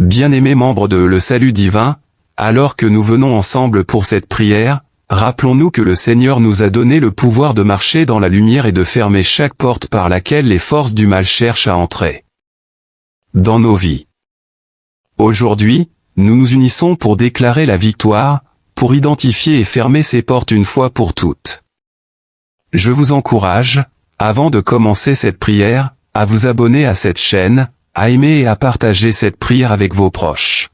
Bien-aimés membres de Le Salut Divin, alors que nous venons ensemble pour cette prière, rappelons-nous que le Seigneur nous a donné le pouvoir de marcher dans la lumière et de fermer chaque porte par laquelle les forces du mal cherchent à entrer dans nos vies. Aujourd'hui, nous nous unissons pour déclarer la victoire, pour identifier et fermer ces portes une fois pour toutes. Je vous encourage, avant de commencer cette prière, à vous abonner à cette chaîne, à aimer et à partager cette prière avec vos proches.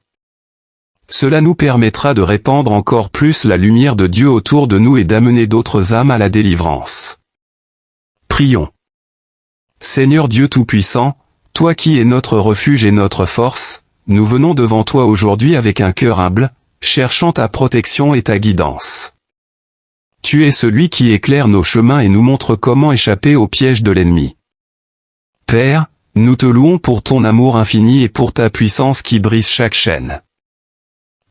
Cela nous permettra de répandre encore plus la lumière de Dieu autour de nous et d'amener d'autres âmes à la délivrance. Prions. Seigneur Dieu Tout-Puissant, toi qui es notre refuge et notre force, nous venons devant toi aujourd'hui avec un cœur humble, cherchant ta protection et ta guidance. Tu es celui qui éclaire nos chemins et nous montre comment échapper aux pièges de l'ennemi. Père, nous te louons pour ton amour infini et pour ta puissance qui brise chaque chaîne.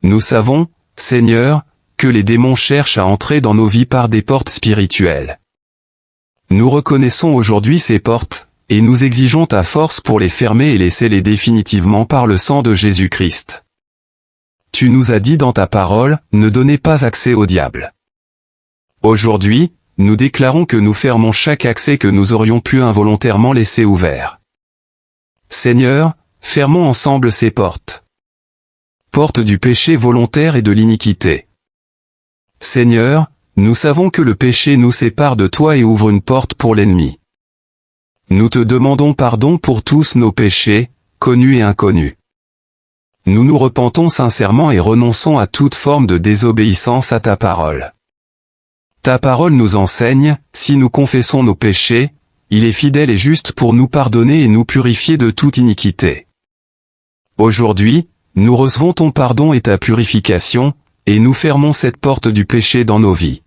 Nous savons, Seigneur, que les démons cherchent à entrer dans nos vies par des portes spirituelles. Nous reconnaissons aujourd'hui ces portes, et nous exigeons ta force pour les fermer et les sceller définitivement par le sang de Jésus-Christ. Tu nous as dit dans ta parole, ne donnez pas accès au diable. Aujourd'hui, nous déclarons que nous fermons chaque accès que nous aurions pu involontairement laisser ouvert. Seigneur, fermons ensemble ces portes. Porte du péché volontaire et de l'iniquité. Seigneur, nous savons que le péché nous sépare de toi et ouvre une porte pour l'ennemi. Nous te demandons pardon pour tous nos péchés, connus et inconnus. Nous nous repentons sincèrement et renonçons à toute forme de désobéissance à ta parole. Ta parole nous enseigne, si nous confessons nos péchés, il est fidèle et juste pour nous pardonner et nous purifier de toute iniquité. Aujourd'hui, nous recevons ton pardon et ta purification, et nous fermons cette porte du péché dans nos vies.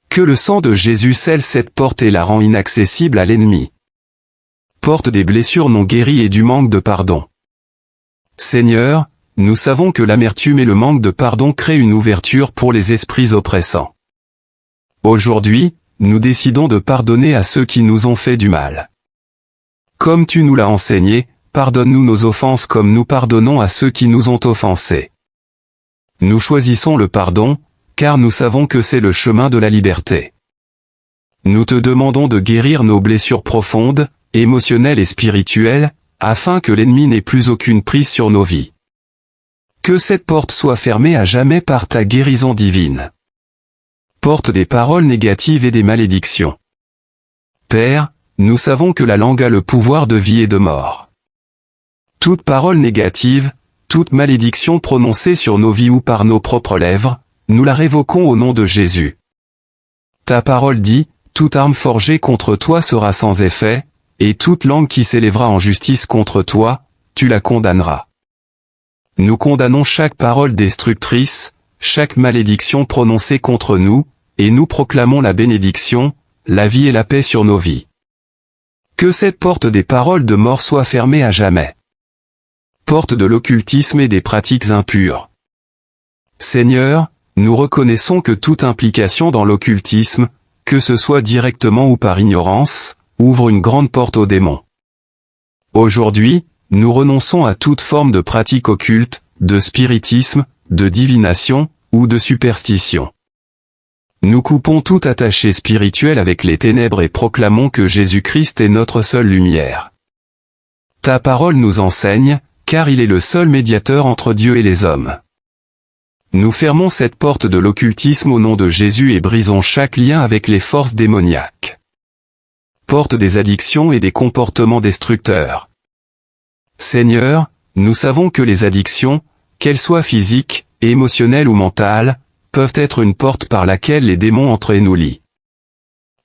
Que le sang de Jésus scelle cette porte et la rend inaccessible à l'ennemi. Porte des blessures non guéries et du manque de pardon. Seigneur, nous savons que l'amertume et le manque de pardon créent une ouverture pour les esprits oppressants. Aujourd'hui, nous décidons de pardonner à ceux qui nous ont fait du mal. Comme tu nous l'as enseigné, pardonne-nous nos offenses comme nous pardonnons à ceux qui nous ont offensés. Nous choisissons le pardon, car nous savons que c'est le chemin de la liberté. Nous te demandons de guérir nos blessures profondes, émotionnelles et spirituelles, afin que l'ennemi n'ait plus aucune prise sur nos vies. Que cette porte soit fermée à jamais par ta guérison divine. Porte des paroles négatives et des malédictions. Père, nous savons que la langue a le pouvoir de vie et de mort. Toute parole négative, toute malédiction prononcée sur nos vies ou par nos propres lèvres, nous la révoquons au nom de Jésus. Ta parole dit, toute arme forgée contre toi sera sans effet, et toute langue qui s'élèvera en justice contre toi, tu la condamneras. Nous condamnons chaque parole destructrice, chaque malédiction prononcée contre nous, et nous proclamons la bénédiction, la vie et la paix sur nos vies. Que cette porte des paroles de mort soit fermée à jamais. Porte de l'occultisme et des pratiques impures. Seigneur, nous reconnaissons que toute implication dans l'occultisme, que ce soit directement ou par ignorance, ouvre une grande porte aux démons. Aujourd'hui, nous renonçons à toute forme de pratique occulte, de spiritisme, de divination, ou de superstition. Nous coupons tout attaché spirituel avec les ténèbres et proclamons que Jésus-Christ est notre seule lumière. Ta parole nous enseigne, car il est le seul médiateur entre Dieu et les hommes. Nous fermons cette porte de l'occultisme au nom de Jésus et brisons chaque lien avec les forces démoniaques. Porte des addictions et des comportements destructeurs. Seigneur, nous savons que les addictions, qu'elles soient physiques, émotionnelles ou mentales, peuvent être une porte par laquelle les démons entrent et nous lient.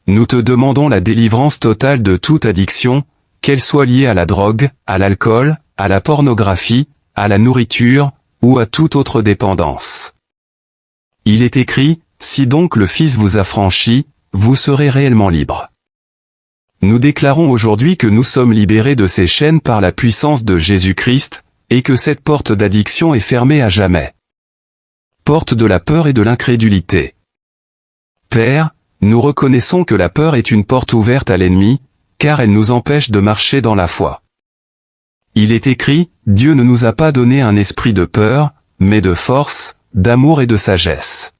Nous te demandons la délivrance totale de toute addiction, qu'elle soit liée à la drogue, à l'alcool, à la pornographie, à la nourriture, ou à toute autre dépendance. Il est écrit, si donc le Fils vous a franchi, vous serez réellement libre. Nous déclarons aujourd'hui que nous sommes libérés de ces chaînes par la puissance de Jésus-Christ, et que cette porte d'addiction est fermée à jamais. Porte de la peur et de l'incrédulité. Père, nous reconnaissons que la peur est une porte ouverte à l'ennemi, car elle nous empêche de marcher dans la foi. Il est écrit, Dieu ne nous a pas donné un esprit de peur, mais de force, d'amour et de sagesse.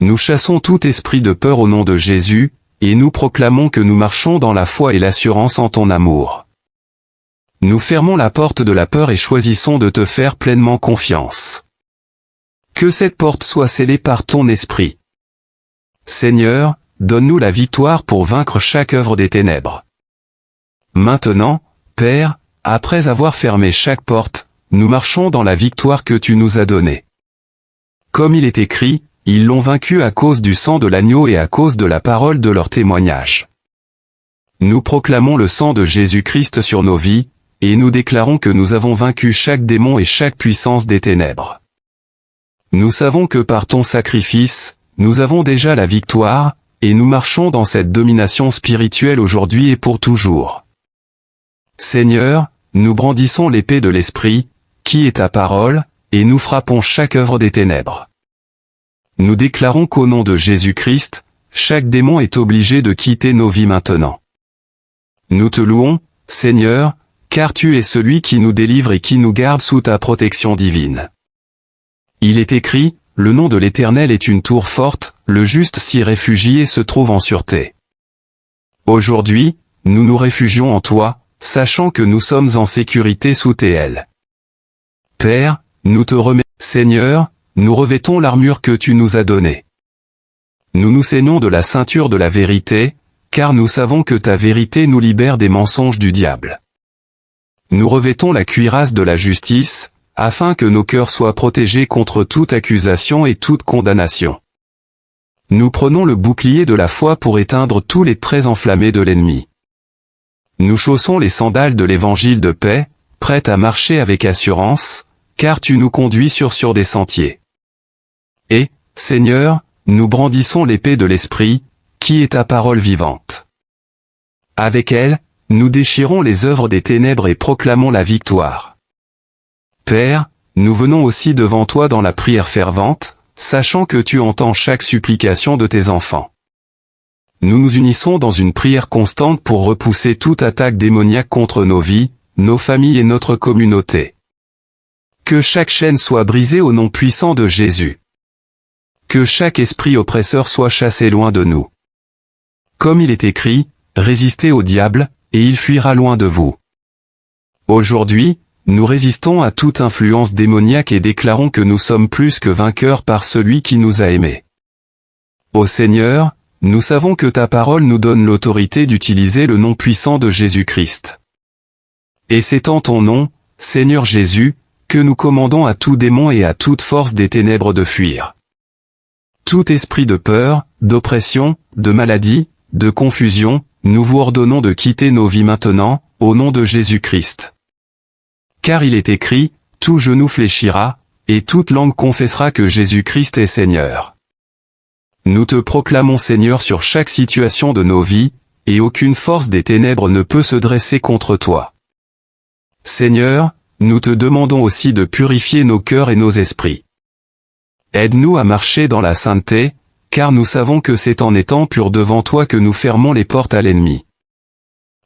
Nous chassons tout esprit de peur au nom de Jésus, et nous proclamons que nous marchons dans la foi et l'assurance en ton amour. Nous fermons la porte de la peur et choisissons de te faire pleinement confiance. Que cette porte soit scellée par ton esprit. Seigneur, donne-nous la victoire pour vaincre chaque œuvre des ténèbres. Maintenant, Père, après avoir fermé chaque porte, nous marchons dans la victoire que tu nous as donnée. Comme il est écrit, ils l'ont vaincu à cause du sang de l'agneau et à cause de la parole de leur témoignage. Nous proclamons le sang de Jésus-Christ sur nos vies, et nous déclarons que nous avons vaincu chaque démon et chaque puissance des ténèbres. Nous savons que par ton sacrifice, nous avons déjà la victoire, et nous marchons dans cette domination spirituelle aujourd'hui et pour toujours. Seigneur, nous brandissons l'épée de l'Esprit, qui est ta parole, et nous frappons chaque œuvre des ténèbres. Nous déclarons qu'au nom de Jésus-Christ, chaque démon est obligé de quitter nos vies maintenant. Nous te louons, Seigneur, car tu es celui qui nous délivre et qui nous garde sous ta protection divine. Il est écrit, le nom de l'Éternel est une tour forte, le juste s'y réfugie et se trouve en sûreté. Aujourd'hui, nous nous réfugions en toi, sachant que nous sommes en sécurité sous tes ailes. Père, nous te remercions. Seigneur, nous revêtons l'armure que tu nous as donnée. Nous nous ceignons de la ceinture de la vérité, car nous savons que ta vérité nous libère des mensonges du diable. Nous revêtons la cuirasse de la justice, afin que nos cœurs soient protégés contre toute accusation et toute condamnation. Nous prenons le bouclier de la foi pour éteindre tous les traits enflammés de l'ennemi. Nous chaussons les sandales de l'évangile de paix, prêtes à marcher avec assurance, car tu nous conduis sur des sentiers. Et, Seigneur, nous brandissons l'épée de l'Esprit, qui est ta parole vivante. Avec elle, nous déchirons les œuvres des ténèbres et proclamons la victoire. Père, nous venons aussi devant toi dans la prière fervente, sachant que tu entends chaque supplication de tes enfants. Nous nous unissons dans une prière constante pour repousser toute attaque démoniaque contre nos vies, nos familles et notre communauté. Que chaque chaîne soit brisée au nom puissant de Jésus. Que chaque esprit oppresseur soit chassé loin de nous. Comme il est écrit, résistez au diable, et il fuira loin de vous. Aujourd'hui, nous résistons à toute influence démoniaque et déclarons que nous sommes plus que vainqueurs par celui qui nous a aimés. Ô Seigneur, nous savons que ta parole nous donne l'autorité d'utiliser le nom puissant de Jésus-Christ. Et c'est en ton nom, Seigneur Jésus, que nous commandons à tout démon et à toute force des ténèbres de fuir. Tout esprit de peur, d'oppression, de maladie, de confusion, nous vous ordonnons de quitter nos vies maintenant, au nom de Jésus-Christ. Car il est écrit, tout genou fléchira, et toute langue confessera que Jésus-Christ est Seigneur. Nous te proclamons Seigneur sur chaque situation de nos vies, et aucune force des ténèbres ne peut se dresser contre toi. Seigneur, nous te demandons aussi de purifier nos cœurs et nos esprits. Aide-nous à marcher dans la sainteté, car nous savons que c'est en étant purs devant toi que nous fermons les portes à l'ennemi.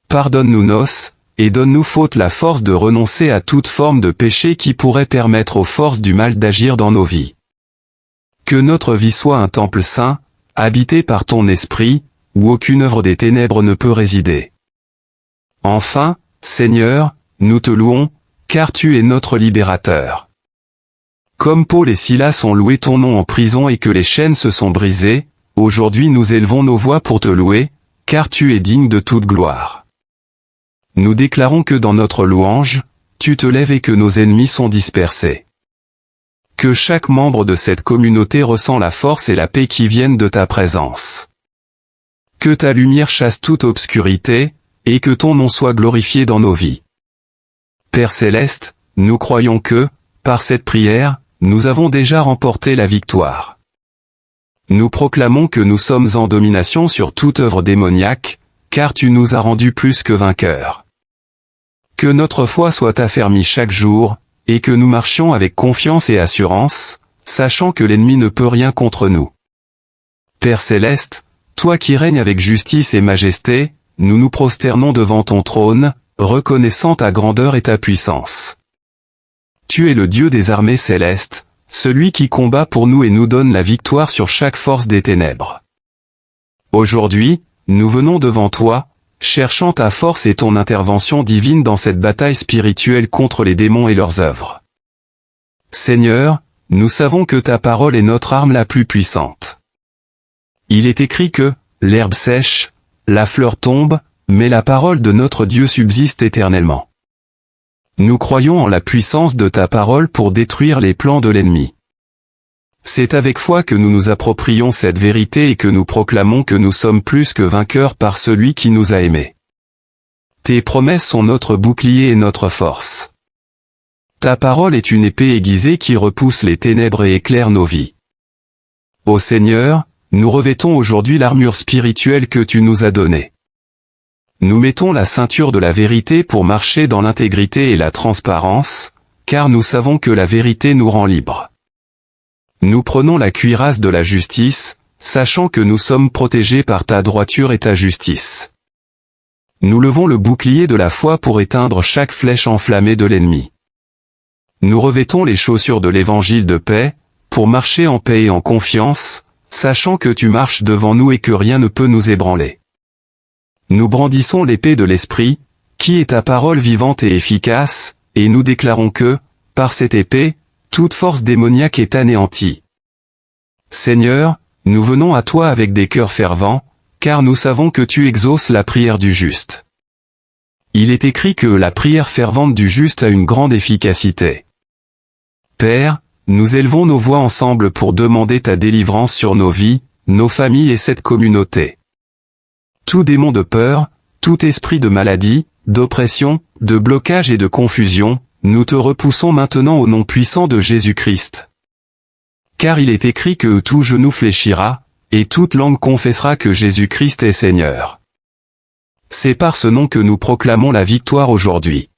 Pardonne-nous nos, et donne-nous faute la force de renoncer à toute forme de péché qui pourrait permettre aux forces du mal d'agir dans nos vies. Que notre vie soit un temple saint, habité par ton esprit, où aucune œuvre des ténèbres ne peut résider. Enfin, Seigneur, nous te louons, car tu es notre libérateur. Comme Paul et Silas ont loué ton nom en prison et que les chaînes se sont brisées, aujourd'hui nous élevons nos voix pour te louer, car tu es digne de toute gloire. Nous déclarons que dans notre louange, tu te lèves et que nos ennemis sont dispersés. Que chaque membre de cette communauté ressent la force et la paix qui viennent de ta présence. Que ta lumière chasse toute obscurité, et que ton nom soit glorifié dans nos vies. Père céleste, nous croyons que, par cette prière, nous avons déjà remporté la victoire. Nous proclamons que nous sommes en domination sur toute œuvre démoniaque, car tu nous as rendus plus que vainqueurs. Que notre foi soit affermie chaque jour, et que nous marchions avec confiance et assurance, sachant que l'ennemi ne peut rien contre nous. Père céleste, toi qui règnes avec justice et majesté, nous nous prosternons devant ton trône, reconnaissant ta grandeur et ta puissance. Tu es le Dieu des armées célestes, celui qui combat pour nous et nous donne la victoire sur chaque force des ténèbres. Aujourd'hui, nous venons devant toi, cherchant ta force et ton intervention divine dans cette bataille spirituelle contre les démons et leurs œuvres. Seigneur, nous savons que ta parole est notre arme la plus puissante. Il est écrit que, l'herbe sèche, la fleur tombe, mais la parole de notre Dieu subsiste éternellement. Nous croyons en la puissance de ta parole pour détruire les plans de l'ennemi. C'est avec foi que nous nous approprions cette vérité et que nous proclamons que nous sommes plus que vainqueurs par celui qui nous a aimés. Tes promesses sont notre bouclier et notre force. Ta parole est une épée aiguisée qui repousse les ténèbres et éclaire nos vies. Ô Seigneur, nous revêtons aujourd'hui l'armure spirituelle que tu nous as donnée. Nous mettons la ceinture de la vérité pour marcher dans l'intégrité et la transparence, car nous savons que la vérité nous rend libres. Nous prenons la cuirasse de la justice, sachant que nous sommes protégés par ta droiture et ta justice. Nous levons le bouclier de la foi pour éteindre chaque flèche enflammée de l'ennemi. Nous revêtons les chaussures de l'évangile de paix, pour marcher en paix et en confiance, sachant que tu marches devant nous et que rien ne peut nous ébranler. Nous brandissons l'épée de l'Esprit, qui est ta parole vivante et efficace, et nous déclarons que, par cette épée, toute force démoniaque est anéantie. Seigneur, nous venons à toi avec des cœurs fervents, car nous savons que tu exauces la prière du juste. Il est écrit que la prière fervente du juste a une grande efficacité. Père, nous élevons nos voix ensemble pour demander ta délivrance sur nos vies, nos familles et cette communauté. Tout démon de peur, tout esprit de maladie, d'oppression, de blocage et de confusion, nous te repoussons maintenant au nom puissant de Jésus-Christ. Car il est écrit que tout genou fléchira, et toute langue confessera que Jésus-Christ est Seigneur. C'est par ce nom que nous proclamons la victoire aujourd'hui.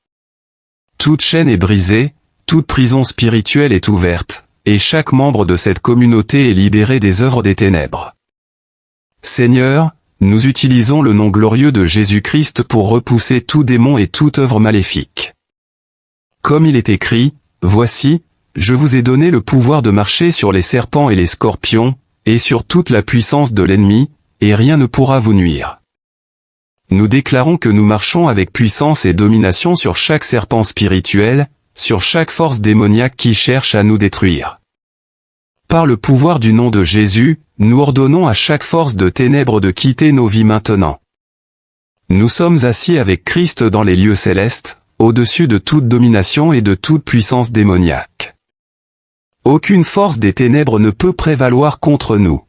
Toute chaîne est brisée, toute prison spirituelle est ouverte, et chaque membre de cette communauté est libéré des œuvres des ténèbres. Seigneur, nous utilisons le nom glorieux de Jésus-Christ pour repousser tout démon et toute œuvre maléfique. Comme il est écrit, « Voici, je vous ai donné le pouvoir de marcher sur les serpents et les scorpions, et sur toute la puissance de l'ennemi, et rien ne pourra vous nuire. » Nous déclarons que nous marchons avec puissance et domination sur chaque serpent spirituel, sur chaque force démoniaque qui cherche à nous détruire. Par le pouvoir du nom de Jésus, nous ordonnons à chaque force de ténèbres de quitter nos vies maintenant. Nous sommes assis avec Christ dans les lieux célestes, au-dessus de toute domination et de toute puissance démoniaque. Aucune force des ténèbres ne peut prévaloir contre nous.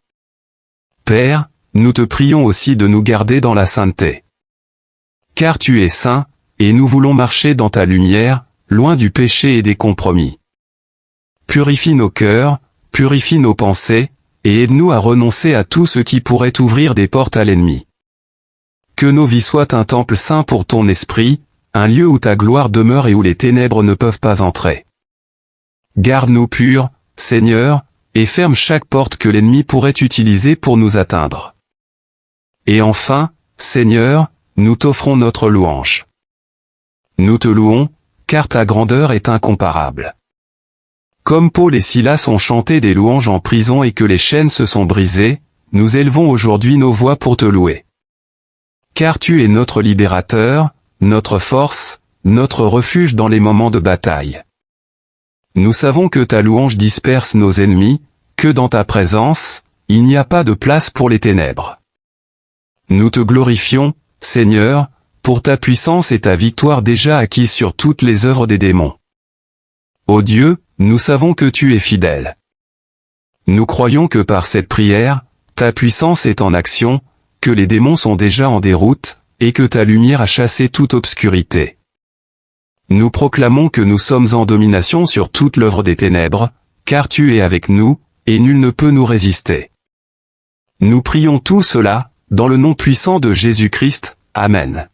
Père, nous te prions aussi de nous garder dans la sainteté. Car tu es saint, et nous voulons marcher dans ta lumière, loin du péché et des compromis. Purifie nos cœurs, purifie nos pensées, et aide-nous à renoncer à tout ce qui pourrait ouvrir des portes à l'ennemi. Que nos vies soient un temple saint pour ton esprit, un lieu où ta gloire demeure et où les ténèbres ne peuvent pas entrer. Garde-nous purs, Seigneur, et ferme chaque porte que l'ennemi pourrait utiliser pour nous atteindre. Et enfin, Seigneur, nous t'offrons notre louange. Nous te louons, car ta grandeur est incomparable. Comme Paul et Silas ont chanté des louanges en prison et que les chaînes se sont brisées, nous élevons aujourd'hui nos voix pour te louer. Car tu es notre libérateur, notre force, notre refuge dans les moments de bataille. Nous savons que ta louange disperse nos ennemis, que dans ta présence, il n'y a pas de place pour les ténèbres. Nous te glorifions, Seigneur, pour ta puissance et ta victoire déjà acquise sur toutes les œuvres des démons. Ô Dieu, nous savons que tu es fidèle. Nous croyons que par cette prière, ta puissance est en action, que les démons sont déjà en déroute, et que ta lumière a chassé toute obscurité. Nous proclamons que nous sommes en domination sur toute l'œuvre des ténèbres, car tu es avec nous, et nul ne peut nous résister. Nous prions tout cela, dans le nom puissant de Jésus-Christ. Amen.